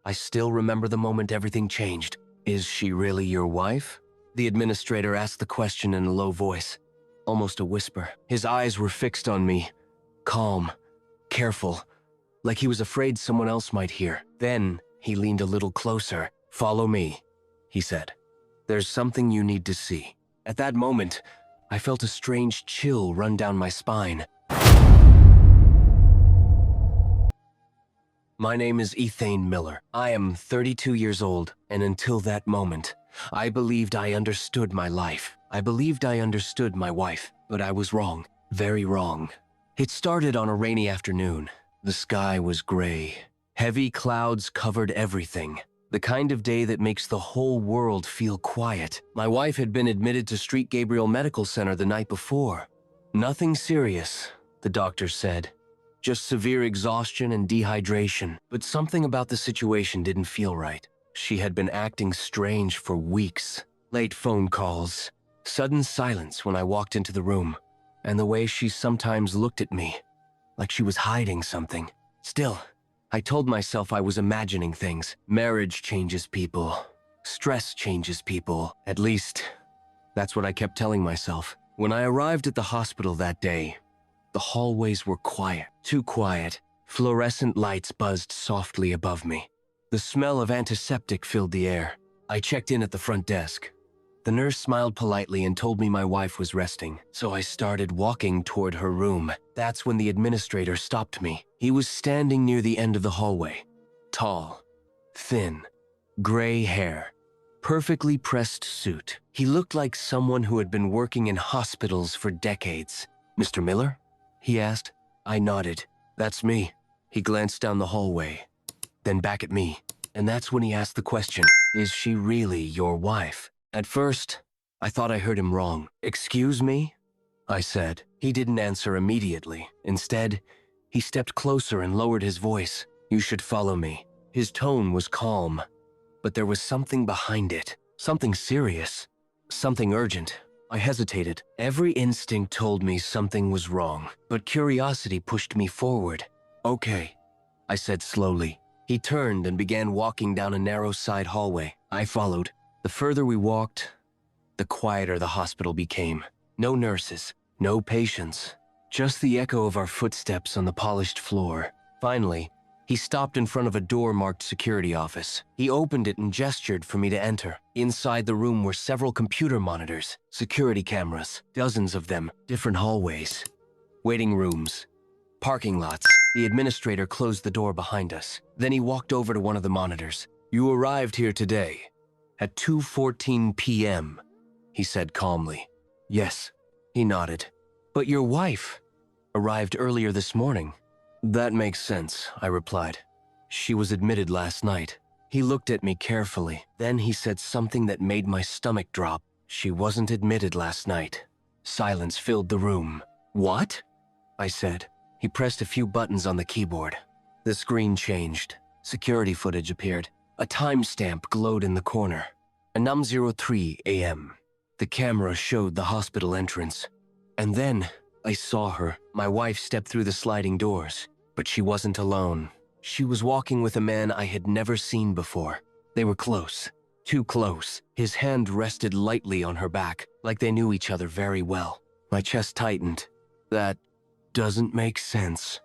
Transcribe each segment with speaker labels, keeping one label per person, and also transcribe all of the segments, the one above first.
Speaker 1: I still remember the moment everything changed. Is she really your wife? The administrator asked the question in a low voice, almost a whisper. His eyes were fixed on me, calm, careful, like he was afraid someone else might hear. Then he leaned a little closer. Follow me, he said. There's something you need to see. At that moment, I felt a strange chill run down my spine. My name is Ethain Miller. I am 32 years old, and until that moment, I believed I understood my life. I believed I understood my wife, but I was wrong, very wrong. It started on a rainy afternoon. The sky was gray. Heavy clouds covered everything. The kind of day that makes the whole world feel quiet. My wife had been admitted to Street Gabriel Medical Center the night before. Nothing serious, the doctor said. Just severe exhaustion and dehydration. But something about the situation didn't feel right. She had been acting strange for weeks. Late phone calls, sudden silence when I walked into the room, and the way she sometimes looked at me, like she was hiding something. Still, I told myself I was imagining things. Marriage changes people. Stress changes people. At least, that's what I kept telling myself. When I arrived at the hospital that day, the hallways were quiet, too quiet. Fluorescent lights buzzed softly above me. The smell of antiseptic filled the air. I checked in at the front desk. The nurse smiled politely and told me my wife was resting, so I started walking toward her room. That's when the administrator stopped me. He was standing near the end of the hallway. Tall, thin, gray hair, perfectly pressed suit. He looked like someone who had been working in hospitals for decades. "Mr. Miller?" he asked. I nodded. "That's me." He glanced down the hallway, then back at me. And that's when he asked the question, "Is she really your wife?" At first, I thought I heard him wrong. "Excuse me?" I said. He didn't answer immediately. Instead, he stepped closer and lowered his voice. "You should follow me." His tone was calm, but there was something behind it. Something serious. Something urgent. I hesitated. Every instinct told me something was wrong, but curiosity pushed me forward. "Okay," I said slowly. He turned and began walking down a narrow side hallway. I followed. The further we walked, the quieter the hospital became. No nurses, no patients, just the echo of our footsteps on the polished floor. Finally, he stopped in front of a door marked security office. He opened it and gestured for me to enter. Inside the room were several computer monitors, security cameras, dozens of them, different hallways, waiting rooms, parking lots. The administrator closed the door behind us. Then he walked over to one of the monitors. "You arrived here today at 2:14 p.m., he said calmly. "Yes," he nodded. "But your wife arrived earlier this morning." "That makes sense," I replied. "She was admitted last night." He looked at me carefully. Then he said something that made my stomach drop. "She wasn't admitted last night." Silence filled the room. "What?" I said. He pressed a few buttons on the keyboard. The screen changed. Security footage appeared. A timestamp glowed in the corner. 9:03 a.m. The camera showed the hospital entrance. And then I saw her. My wife stepped through the sliding doors. But she wasn't alone. She was walking with a man I had never seen before. They were close. Too close. His hand rested lightly on her back, like they knew each other very well. My chest tightened. "That doesn't make sense,"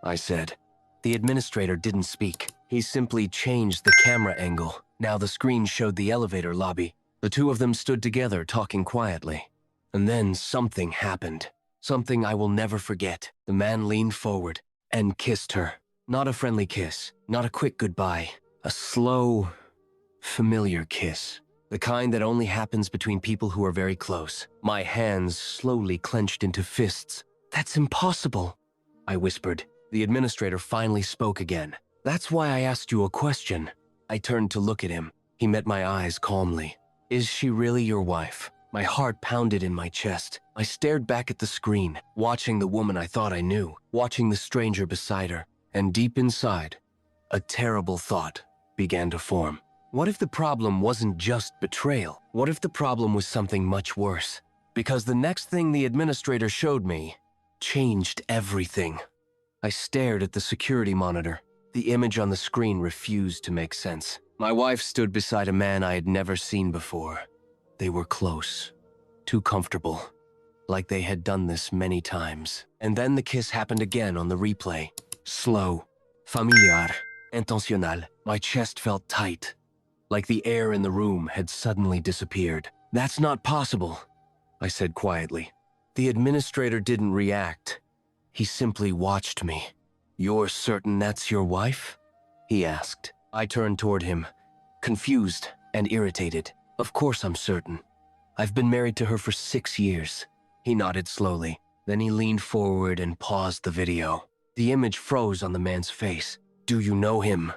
Speaker 1: I said. The administrator didn't speak. He simply changed the camera angle. Now the screen showed the elevator lobby. The two of them stood together, talking quietly. And then something happened. Something I will never forget. The man leaned forward and kissed her. Not a friendly kiss, not a quick goodbye. A slow, familiar kiss. The kind that only happens between people who are very close. My hands slowly clenched into fists. "That's impossible," I whispered. The administrator finally spoke again. "That's why I asked you a question." I turned to look at him. He met my eyes calmly. "Is she really your wife?" My heart pounded in my chest. I stared back at the screen, watching the woman I thought I knew, watching the stranger beside her. And deep inside, a terrible thought began to form. What if the problem wasn't just betrayal? What if the problem was something much worse? Because the next thing the administrator showed me changed everything. I stared at the security monitor. The image on the screen refused to make sense. My wife stood beside a man I had never seen before. They were close, too comfortable, like they had done this many times. And then the kiss happened again on the replay. Slow, familiar, intencional. My chest felt tight, like the air in the room had suddenly disappeared. "That's not possible," I said quietly. The administrator didn't react. He simply watched me. "You're certain that's your wife?" he asked. I turned toward him, confused and irritated. "Of course I'm certain. I've been married to her for 6 years. He nodded slowly. Then he leaned forward and paused the video. The image froze on the man's face. "Do you know him?"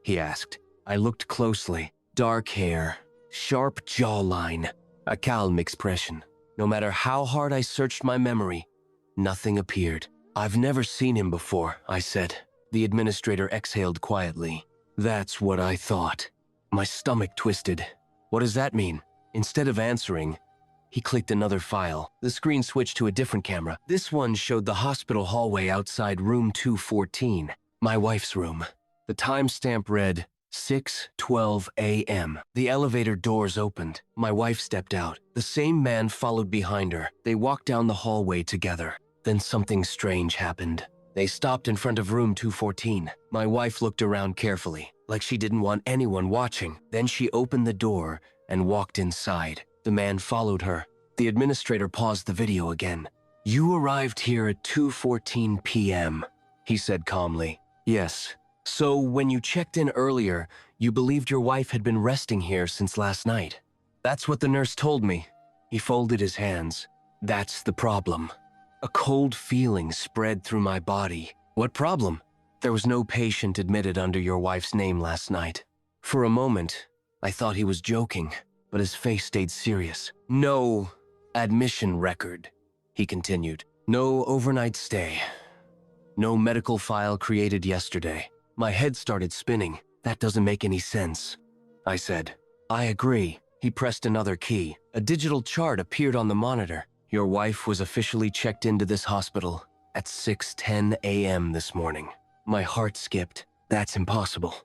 Speaker 1: he asked. I looked closely. Dark hair, sharp jawline, a calm expression. No matter how hard I searched my memory, nothing appeared. "I've never seen him before," I said. The administrator exhaled quietly. "That's what I thought." My stomach twisted. "What does that mean?" Instead of answering, he clicked another file. The screen switched to a different camera. This one showed the hospital hallway outside room 214, my wife's room. The timestamp read 6:12 a.m. The elevator doors opened. My wife stepped out. The same man followed behind her. They walked down the hallway together. Then something strange happened. They stopped in front of room 214. My wife looked around carefully, like she didn't want anyone watching. Then she opened the door and walked inside. The man followed her. The administrator paused the video again. "You arrived here at 2:14 p.m., he said calmly. "Yes. So when you checked in earlier, you believed your wife had been resting here since last night?" "That's what the nurse told me." He folded his hands. "That's the problem." A cold feeling spread through my body. "What problem?" "There was no patient admitted under your wife's name last night." For a moment, I thought he was joking, but his face stayed serious. "No admission record," he continued. "No overnight stay. No medical file created yesterday." My head started spinning. "That doesn't make any sense," I said. "I agree." He pressed another key. A digital chart appeared on the monitor. "Your wife was officially checked into this hospital at 6:10 a.m. this morning." My heart skipped. "That's impossible."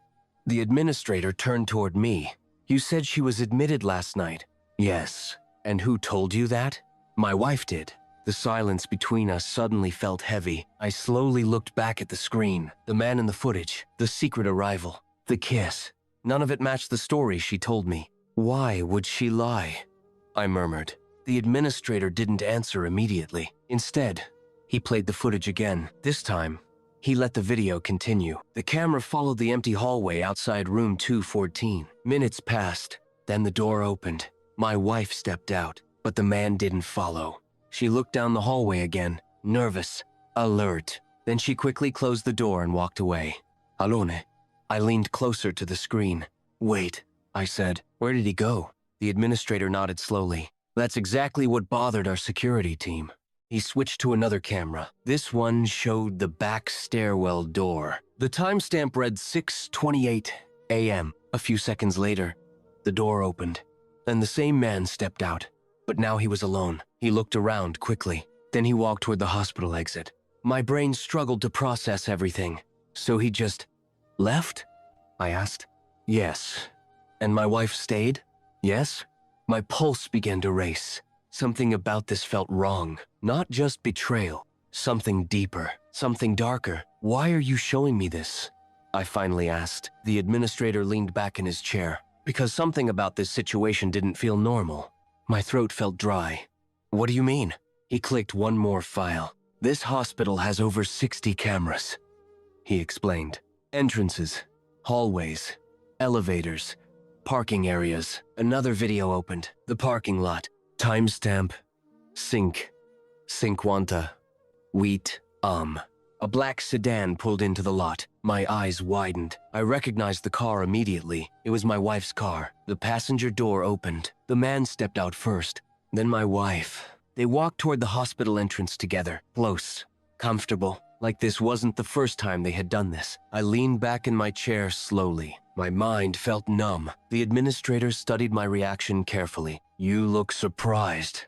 Speaker 1: The administrator turned toward me. "You said she was admitted last night." "Yes." "And who told you that?" "My wife did." The silence between us suddenly felt heavy. I slowly looked back at the screen. The man in the footage, the secret arrival, the kiss. None of it matched the story she told me. "Why would she lie?" I murmured. The administrator didn't answer immediately. Instead, he played the footage again. This time, he let the video continue. The camera followed the empty hallway outside room 214. Minutes passed. Then the door opened. My wife stepped out, but the man didn't follow. She looked down the hallway again, nervous, alert. Then she quickly closed the door and walked away. "Alone." I leaned closer to the screen. "Wait," I said. "Where did he go?" The administrator nodded slowly. "That's exactly what bothered our security team." He switched to another camera. This one showed the back stairwell door. The timestamp read 6:28 a.m. A few seconds later, the door opened. Then the same man stepped out, but now he was alone. He looked around quickly. Then he walked toward the hospital exit. My brain struggled to process everything. "So he just left?" I asked. "Yes." "And my wife stayed?" "Yes." My pulse began to race. Something about this felt wrong. Not just betrayal. Something deeper. Something darker. "Why are you showing me this?" I finally asked. The administrator leaned back in his chair. "Because something about this situation didn't feel normal." My throat felt dry. "What do you mean?" He clicked one more file. "This hospital has over 60 cameras," he explained. "Entrances, hallways, elevators, parking areas." Another video opened. The parking lot. Timestamp. Cinquanta. Wheat. A black sedan pulled into the lot. My eyes widened. I recognized the car immediately. It was my wife's car. The passenger door opened. The man stepped out first. Then my wife. They walked toward the hospital entrance together. Close. Comfortable. Like this wasn't the first time they had done this. I leaned back in my chair slowly. My mind felt numb. The administrator studied my reaction carefully. "You look surprised,"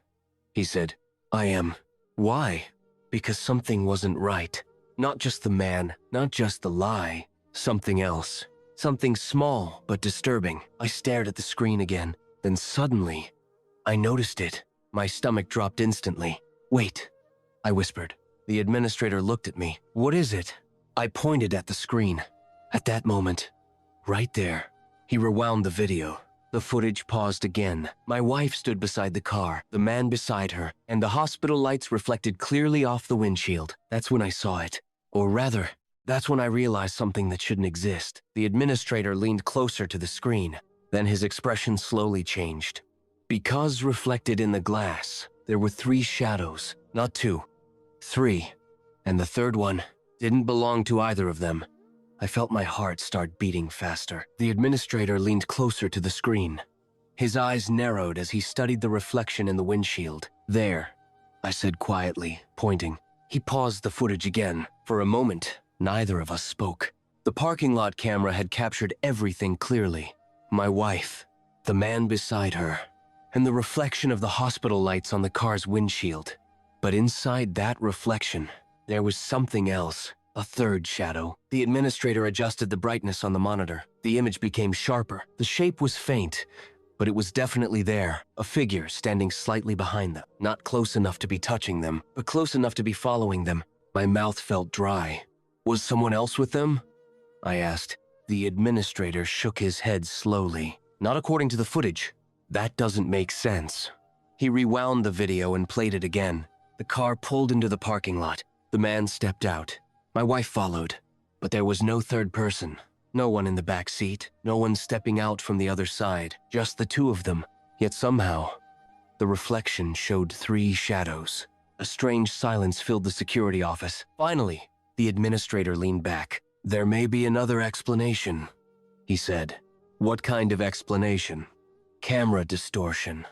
Speaker 1: he said. "I am." "Why?" "Because something wasn't right. Not just the man, not just the lie. Something else. Something small but disturbing. I stared at the screen again. Then suddenly, I noticed it. My stomach dropped instantly. "Wait," I whispered. The administrator looked at me. "What is it?" I pointed at the screen. At that moment, right there, he rewound the video. The footage paused again. My wife stood beside the car, the man beside her, and the hospital lights reflected clearly off the windshield. That's when I saw it. Or rather, that's when I realized something that shouldn't exist. The administrator leaned closer to the screen. Then his expression slowly changed. Because reflected in the glass, there were 3 shadows, not 2. 3. And the third one didn't belong to either of them. I felt my heart start beating faster. The administrator leaned closer to the screen. His eyes narrowed as he studied the reflection in the windshield. "There," I said quietly, pointing. He paused the footage again. For a moment, neither of us spoke. The parking lot camera had captured everything clearly. My wife, the man beside her, and the reflection of the hospital lights on the car's windshield. But inside that reflection, there was something else. A third shadow. The administrator adjusted the brightness on the monitor. The image became sharper. The shape was faint, but it was definitely there. A figure standing slightly behind them. Not close enough to be touching them, but close enough to be following them. My mouth felt dry. "Was someone else with them?" I asked. The administrator shook his head slowly. "Not according to the footage. That doesn't make sense." He rewound the video and played it again. The car pulled into the parking lot. The man stepped out. My wife followed, but there was no third person. No one in the back seat, no one stepping out from the other side, just the 2 of them. Yet somehow, the reflection showed 3 shadows. A strange silence filled the security office. Finally, the administrator leaned back. "There may be another explanation," he said. "What kind of explanation?" "Camera distortion.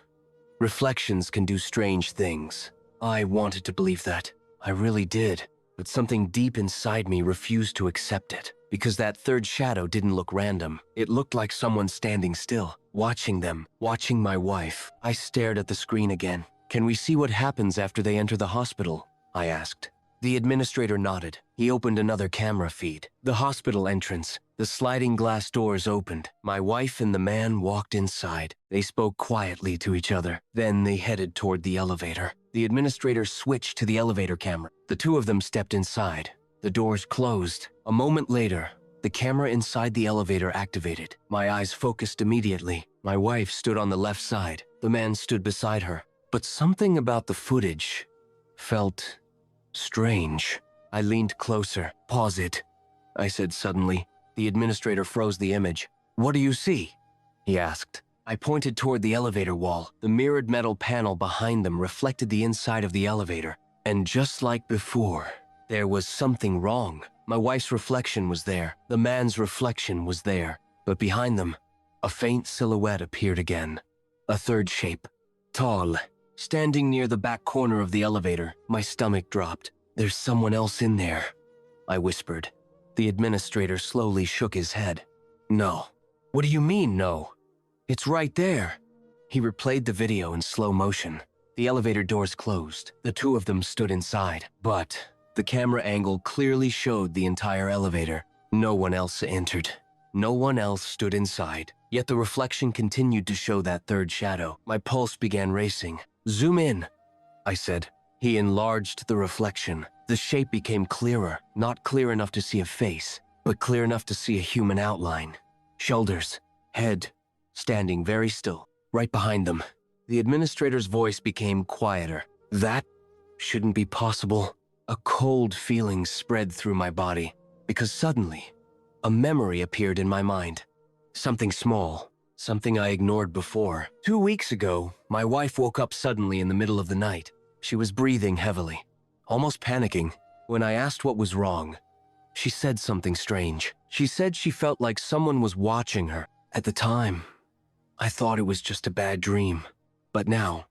Speaker 1: Reflections can do strange things." I wanted to believe that. I really did. But something deep inside me refused to accept it, because that third shadow didn't look random. It looked like someone standing still, watching them, watching my wife. I stared at the screen again. "Can we see what happens after they enter the hospital?" I asked. The administrator nodded. He opened another camera feed. The hospital entrance. The sliding glass doors opened. My wife and the man walked inside. They spoke quietly to each other. Then they headed toward the elevator. The administrator switched to the elevator camera. The 2 of them stepped inside. The doors closed. A moment later, the camera inside the elevator activated. My eyes focused immediately. My wife stood on the left side. The man stood beside her. But something about the footage felt strange. I leaned closer. "Pause it," I said suddenly. The administrator froze the image. "What do you see?" he asked. I pointed toward the elevator wall. The mirrored metal panel behind them reflected the inside of the elevator. And just like before, there was something wrong. My wife's reflection was there. The man's reflection was there. But behind them, a faint silhouette appeared again. A third shape. Tall. Standing near the back corner of the elevator, my stomach dropped. "There's someone else in there," I whispered. The administrator slowly shook his head. "No." "What do you mean, no?" "It's right there." He replayed the video in slow motion. The elevator doors closed. The 2 of them stood inside. But the camera angle clearly showed the entire elevator. No one else entered. No one else stood inside. Yet the reflection continued to show that third shadow. My pulse began racing. "Zoom in," I said. He enlarged the reflection. The shape became clearer. Not clear enough to see a face, but clear enough to see a human outline. Shoulders, head, standing very still, right behind them. The administrator's voice became quieter. "That shouldn't be possible." A cold feeling spread through my body, because suddenly, a memory appeared in my mind. Something small, something I ignored before. 2 weeks ago, my wife woke up suddenly in the middle of the night. She was breathing heavily, almost panicking. When I asked what was wrong, she said something strange. She said she felt like someone was watching her. At the time, I thought it was just a bad dream. But now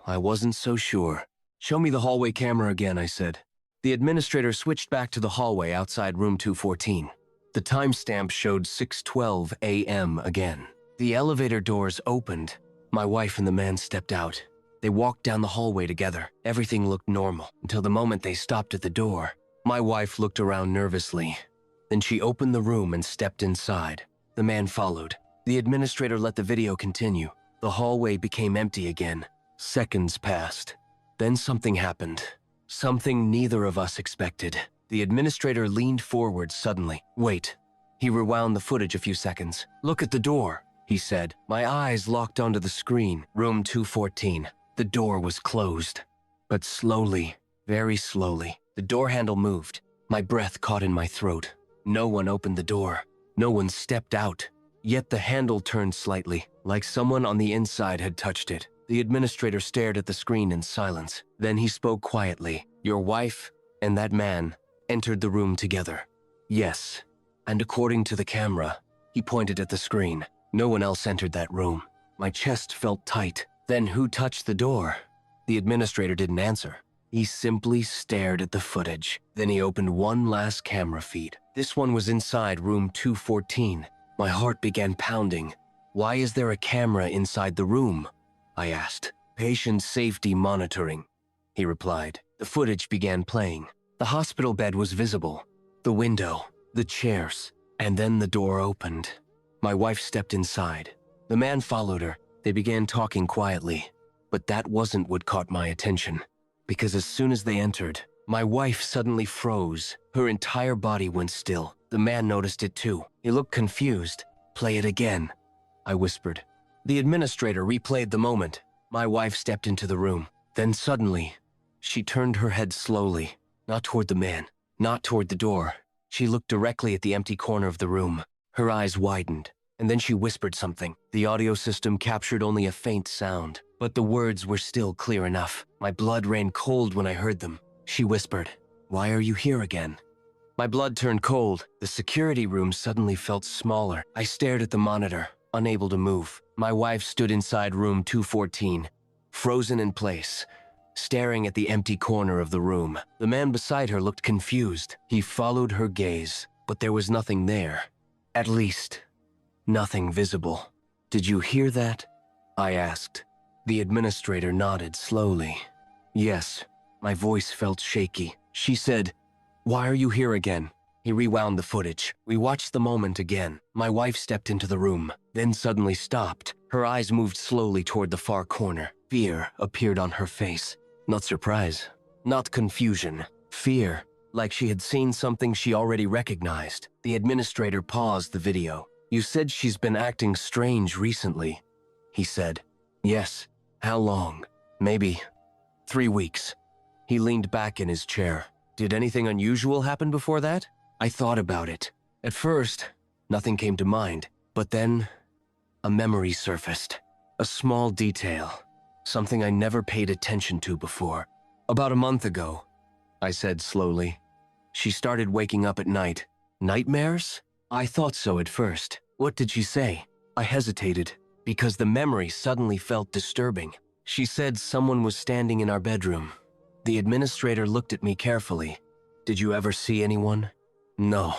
Speaker 1: I wasn't so sure. "Show me the hallway camera again," I said. The administrator switched back to the hallway outside room 214. The timestamp showed 6:12 a.m. again. The elevator doors opened. My wife and the man stepped out. They walked down the hallway together. Everything looked normal until the moment they stopped at the door. My wife looked around nervously. Then she opened the room and stepped inside. The man followed. The administrator let the video continue. The hallway became empty again. Seconds passed. Then something happened. Something neither of us expected. The administrator leaned forward suddenly. Wait. He rewound the footage a few seconds. Look at the door, he said. My eyes locked onto the screen. Room 214. The door was closed. But slowly, very slowly, the door handle moved. My breath caught in my throat. No one opened the door. No one stepped out. Yet the handle turned slightly, like someone on the inside had touched it. The administrator stared at the screen in silence. Then he spoke quietly. Your wife and that man entered the room together. Yes. And according to the camera, he pointed at the screen. No one else entered that room. My chest felt tight. Then who touched the door? The administrator didn't answer. He simply stared at the footage. Then he opened one last camera feed. This one was inside room 214. My heart began pounding. Why is there a camera inside the room? I asked. Patient safety monitoring, he replied. The footage began playing. The hospital bed was visible. The window, the chairs, and then the door opened. My wife stepped inside. The man followed her. They began talking quietly. But that wasn't what caught my attention. Because as soon as they entered, my wife suddenly froze. Her entire body went still. The man noticed it too. He looked confused. Play it again, I whispered. The administrator replayed the moment. My wife stepped into the room. Then suddenly, she turned her head slowly, not toward the man, not toward the door. She looked directly at the empty corner of the room. Her eyes widened, and then she whispered something. The audio system captured only a faint sound, but the words were still clear enough. My blood ran cold when I heard them. She whispered, "Why are you here again?" My blood turned cold. The security room suddenly felt smaller. I stared at the monitor, unable to move. My wife stood inside room 214, frozen in place, staring at the empty corner of the room. The man beside her looked confused. He followed her gaze, but there was nothing there. At least, nothing visible. Did you hear that? I asked. The administrator nodded slowly. Yes, my voice felt shaky. She said, "Why are you here again?" He rewound the footage. We watched the moment again. My wife stepped into the room, then suddenly stopped. Her eyes moved slowly toward the far corner. Fear appeared on her face. Not surprise, not confusion. Fear, like she had seen something she already recognized. The administrator paused the video. "You said she's been acting strange recently," he said. "Yes. How long?" "Maybe 3 weeks." He leaned back in his chair. "Did anything unusual happen before that?" I thought about it. At first, nothing came to mind, but then a memory surfaced. A small detail, something I never paid attention to before. "About a month ago," I said slowly, "she started waking up at night. Nightmares?" I thought so at first. "What did she say?" I hesitated, because the memory suddenly felt disturbing. She said someone was standing in our bedroom. The administrator looked at me carefully. "Did you ever see anyone?" "No."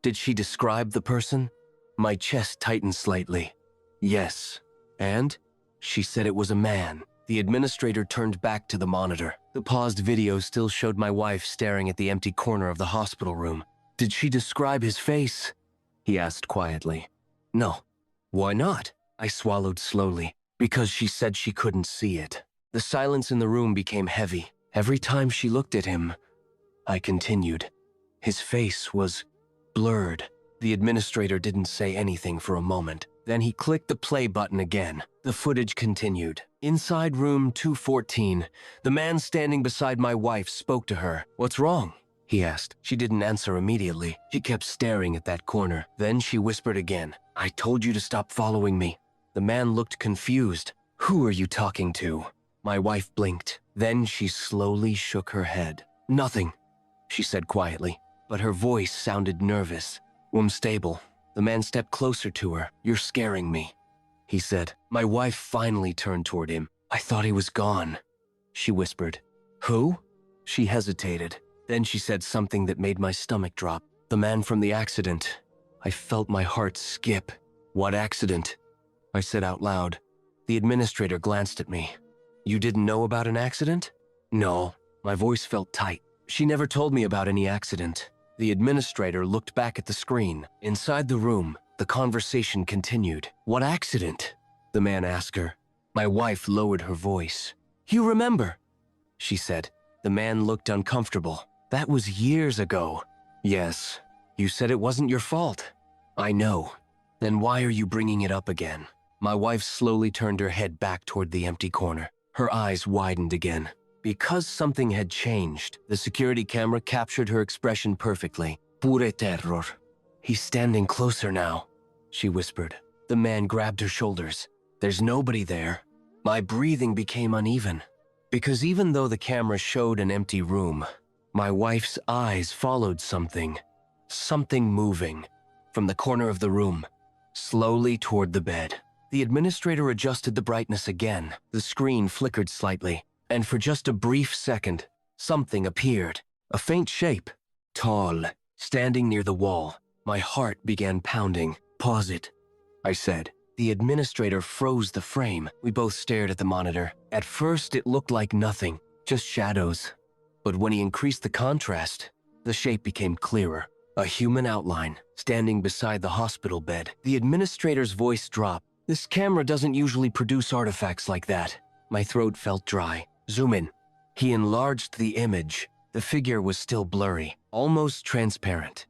Speaker 1: "Did she describe the person?" My chest tightened slightly. "Yes." "And?" "She said it was a man." The administrator turned back to the monitor. The paused video still showed my wife staring at the empty corner of the hospital room. "Did she describe his face?" he asked quietly. "No." "Why not?" I swallowed slowly. "Because she said she couldn't see it." The silence in the room became heavy. Every time she looked at him, I continued. His face was blurred. The administrator didn't say anything for a moment. Then he clicked the play button again. The footage continued. Inside room 214, the man standing beside my wife spoke to her. "What's wrong?" he asked. She didn't answer immediately. She kept staring at that corner. Then she whispered again, "I told you to stop following me." The man looked confused. "Who are you talking to?" My wife blinked. Then she slowly shook her head. "Nothing," she said quietly, but her voice sounded nervous. "Stable." The man stepped closer to her. "You're scaring me," he said. My wife finally turned toward him. "I thought he was gone," she whispered. "Who?" She hesitated. Then she said something that made my stomach drop. "The man from the accident." I felt my heart skip. "What accident?" I said out loud. The administrator glanced at me. "You didn't know about an accident?" "No." My voice felt tight. "She never told me about any accident." The administrator looked back at the screen. Inside the room, the conversation continued. "What accident?" the man asked her. My wife lowered her voice. "You remember?" she said. The man looked uncomfortable. "That was years ago." "Yes. You said it wasn't your fault." "I know. Then why are you bringing it up again?" My wife slowly turned her head back toward the empty corner. Her eyes widened again. Because something had changed, the security camera captured her expression perfectly. Pure terror. "He's standing closer now," she whispered. The man grabbed her shoulders. "There's nobody there." My breathing became uneven. Because even though the camera showed an empty room, my wife's eyes followed something. Something moving from the corner of the room, slowly toward the bed. The administrator adjusted the brightness again. The screen flickered slightly, and for just a brief second, something appeared. A faint shape, tall, standing near the wall. My heart began pounding. "Pause it," I said. The administrator froze the frame. We both stared at the monitor. At first, it looked like nothing, just shadows. But when he increased the contrast, the shape became clearer. A human outline, standing beside the hospital bed. The administrator's voice dropped. "This camera doesn't usually produce artifacts like that." My throat felt dry. "Zoom in." He enlarged the image. The figure was still blurry, almost transparent.